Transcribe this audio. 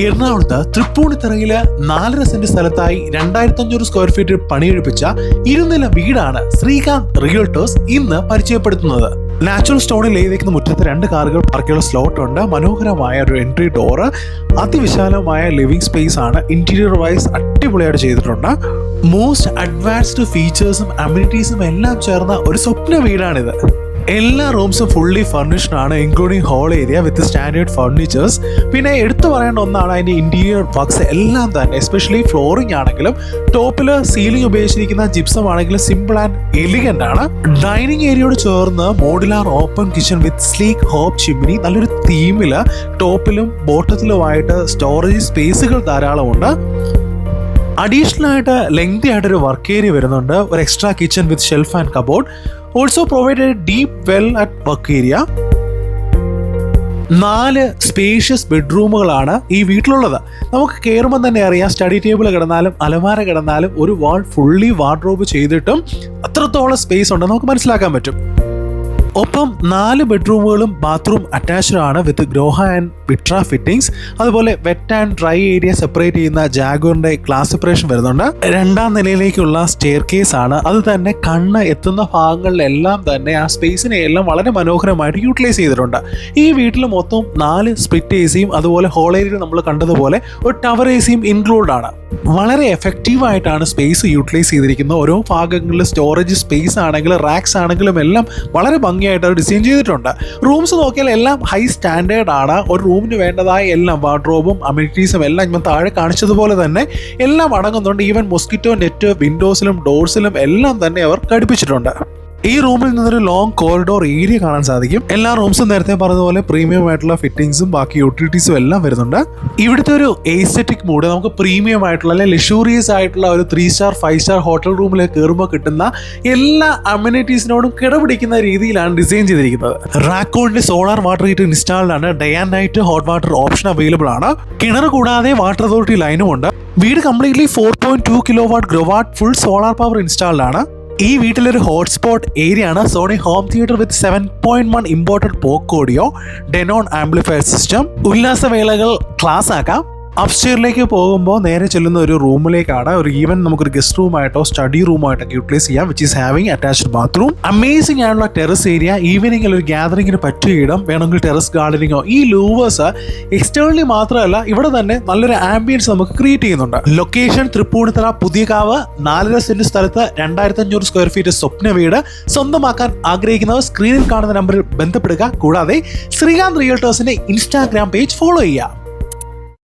എറണാകുളത്ത് തൃപ്പൂണിത്തറയില് 4.5 saint സ്ഥലത്തായി 2500 square feet പണിയെടുപ്പിച്ച ഇരുനില വീടാണ് Srikanth realtors ഇന്ന് പരിചയപ്പെടുത്തുന്നത്. നാച്ചുറൽ സ്റ്റോണിൽ എഴുതിയിരിക്കുന്ന മുറ്റത്ത് 2 കാറുകൾ പാർക്കുള്ള സ്ലോട്ട് ഉണ്ട്. മനോഹരമായ ഒരു എൻട്രി ഡോറ്, അതിവിശാലമായ ലിവിംഗ് സ്പേസ് ആണ്. ഇന്റീരിയർ വൈസ് അടിപൊളിയായിട്ട് ചെയ്തിട്ടുണ്ട്. മോസ്റ്റ് അഡ്വാൻസ്ഡ് ഫീച്ചേഴ്സും അമ്യൂണിറ്റീസും എല്ലാം ചേർന്ന ഒരു സ്വപ്ന വീടാണിത്. എല്ലാ റൂംസും ഫുള്ളി ഫർണിഷ്ഡ് ആണ്, including hall area with standard furnitures. പിന്നെ എടുത്തു പറയേണ്ട ഒന്നാണ് അതിൻ്റെ ഇന്റീരിയർ വർക്ക്സ് എല്ലാം തന്നെ, എസ്പെഷ്യലി ഫ്ലോറിംഗ് ആണെങ്കിലും ടോപ്പിൽ സീലിംഗ് ഉപയോഗിച്ചിരിക്കുന്ന ജിപ്സം ആണെങ്കിലും സിമ്പിൾ ആൻഡ് എലിഗന്റ് ആണ്. ഡൈനിങ് ഏരിയയോട് ചേർന്ന് modular open kitchen with sleek hob chimney, നല്ലൊരു തീമില് ടോപ്പിലും ബോട്ടത്തിലുമായിട്ട് സ്റ്റോറേജ് സ്പേസുകൾ ധാരാളമുണ്ട്. അഡീഷണൽ ആയിട്ട് ലെങ്തി ആയിട്ടൊരു വർക്ക് ഏരിയ വരുന്നുണ്ട്. ഒരു extra kitchen with shelf and cupboard. Also provide a deep well at work area. 4 spacious ബെഡ്റൂമുകളാണ് ഈ വീട്ടിലുള്ളത്. നമുക്ക് കയറുമ്പോൾ തന്നെ അറിയാം, സ്റ്റഡി ടേബിൾ കിടന്നാലും അലമാര കിടന്നാലും ഒരു വാൾ ഫുള്ളി വാർഡ്രോബ് ചെയ്തിട്ടും അത്രത്തോളം സ്പേസ് ഉണ്ടെന്ന് നമുക്ക് മനസ്സിലാക്കാൻ പറ്റും. ഒപ്പം 4 ബെഡ്റൂമുകളും ബാത്റൂം അറ്റാച്ച്ഡ് ആണ് with Grohe and Vitra fittings. അതുപോലെ wet and dry area separate ചെയ്യുന്ന ജാഗോറിന്റെ ക്ലാസ് സെപ്പറേഷൻ വരുന്നുണ്ട്. 2ാം നിലയിലേക്കുള്ള സ്റ്റെയർ കേസ് ആണ്. അത് തന്നെ കണ്ണ് എത്തുന്ന ഭാഗങ്ങളിലെല്ലാം തന്നെ ആ സ്പേസിനെ എല്ലാം വളരെ മനോഹരമായിട്ട് യൂട്ടിലൈസ് ചെയ്തിട്ടുണ്ട്. ഈ വീട്ടിൽ മൊത്തം 4 സ്പ്ലിറ്റ് എ സിയും അതുപോലെ ഹോൾ ഏരിയയിൽ നമ്മൾ കണ്ടതുപോലെ ഒരു ടവർ എ സിയും ഇൻക്ലൂഡ് ആണ്. വളരെ എഫക്റ്റീവ് ആയിട്ടാണ് സ്പേസ് യൂട്ടിലൈസ് ചെയ്തിരിക്കുന്നത്. ഓരോ ഭാഗങ്ങളിൽ സ്റ്റോറേജ് സ്പേസ് ആണെങ്കിലും റാക്സ് ആണെങ്കിലും എല്ലാം വളരെ ഭംഗിയായിട്ട് അവർ ഡിസൈൻ ചെയ്തിട്ടുണ്ട്. റൂംസ് നോക്കിയാൽ എല്ലാം ഹൈ സ്റ്റാൻഡേർഡ് ആണ്. ഒരു റൂമിന് വേണ്ടതായ എല്ലാം വാർഡ്രോബും അമ്യൂണിറ്റീസും എല്ലാം ഞാൻ താഴെ കാണിച്ചതുപോലെ തന്നെ എല്ലാം അടങ്ങുന്നുണ്ട്. ഈവൻ മോസ്കിറ്റോ നെറ്റ് വിൻഡോസിലും ഡോർസിലും എല്ലാം തന്നെ അവർ ഘടിപ്പിച്ചിട്ടുണ്ട്. ഈ റൂമിൽ നിന്നൊരു ലോങ് കോറിഡോർ ഏരിയ കാണാൻ സാധിക്കും. എല്ലാ റൂംസും നേരത്തെ പറഞ്ഞതുപോലെ പ്രീമിയം ആയിട്ടുള്ള ഫിറ്റിംഗ്സും ബാക്കി യൂട്ടിലിറ്റീസും എല്ലാം വരുന്നുണ്ട്. ഇവിടുത്തെ ഒരു എസ്തെറ്റിക് മൂഡ് നമുക്ക് പ്രീമിയം ആയിട്ടുള്ള അല്ലെങ്കിൽ ലക്ഷൂറിയസ് ആയിട്ടുള്ള ഒരു 3 സ്റ്റാർ 5 സ്റ്റാർ ഹോട്ടൽ റൂമിലേക്ക് കയറുമ്പോൾ കിട്ടുന്ന എല്ലാ അമ്യൂണിറ്റീസിനോടും കിടപിടിക്കുന്ന രീതിയിലാണ് ഡിസൈൻ ചെയ്തിരിക്കുന്നത്. റാക്കോണിന്റെ സോളാർ വാട്ടർ ഹീറ്റർ ഇൻസ്റ്റാൾഡ് ആണ്. Day and night hot water option available ആണ്. കിണർ കൂടാതെ വാട്ടർ അതോറിറ്റി ലൈനും ഉണ്ട്. വീട് completely 4.2 kilowatt Growatt full solar power installed ആണ്. ഈ വീട്ടിലൊരു ഹോട്ട്സ്പോട്ട് ഏരിയ ആണ്. Sony home theatre with 7.1 imported Polk audio, Denon amplifier system. ഉല്ലാസവേളകൾ ക്ലാസ് ആക്കാം. അപ്സ്റ്റെയറിലേക്ക് പോകുമ്പോൾ നേരെ ചെല്ലുന്ന ഒരു റൂമിലേക്കാണ്. ഒരു ഈവൻ നമുക്കൊരു ഗസ്റ്റ് റൂമായിട്ടോ സ്റ്റഡി റൂമായിട്ടൊക്കെ യൂട്ടിലൈസ് ചെയ്യാം, which is having attached bathroom. Amazing ആയിട്ടുള്ള ടെറസ് ഏരിയ. ഈവനിങ്ങിൽ ഒരു ഗ്യാതറിങ്ങിന് പറ്റിയ ഇടം, വേണമെങ്കിൽ ടെറസ് ഗാർഡനിങ്ങോ. ഈ ലൂവേഴ്സ് എക്സ്റ്റേണലി മാത്രമല്ല ഇവിടെ തന്നെ നല്ലൊരു ആംബിയൻസ് നമുക്ക് ക്രിയേറ്റ് ചെയ്യുന്നുണ്ട്. ലൊക്കേഷൻ തൃപ്പൂണിത്തറ പുതിയകാവ്. 4.5 സെന്റ് സ്ഥലത്ത് 2500 സ്ക്വയർ ഫീറ്റ് സ്വപ്ന വീട് സ്വന്തമാക്കാൻ ആഗ്രഹിക്കുന്നവർ സ്ക്രീനിൽ കാണുന്ന നമ്പറിൽ ബന്ധപ്പെടുക. കൂടാതെ ശ്രീകാന്ത് റിയൽട്ടേഴ്സിന്റെ ഇൻസ്റ്റാഗ്രാം പേജ് ഫോളോ ചെയ്യുക.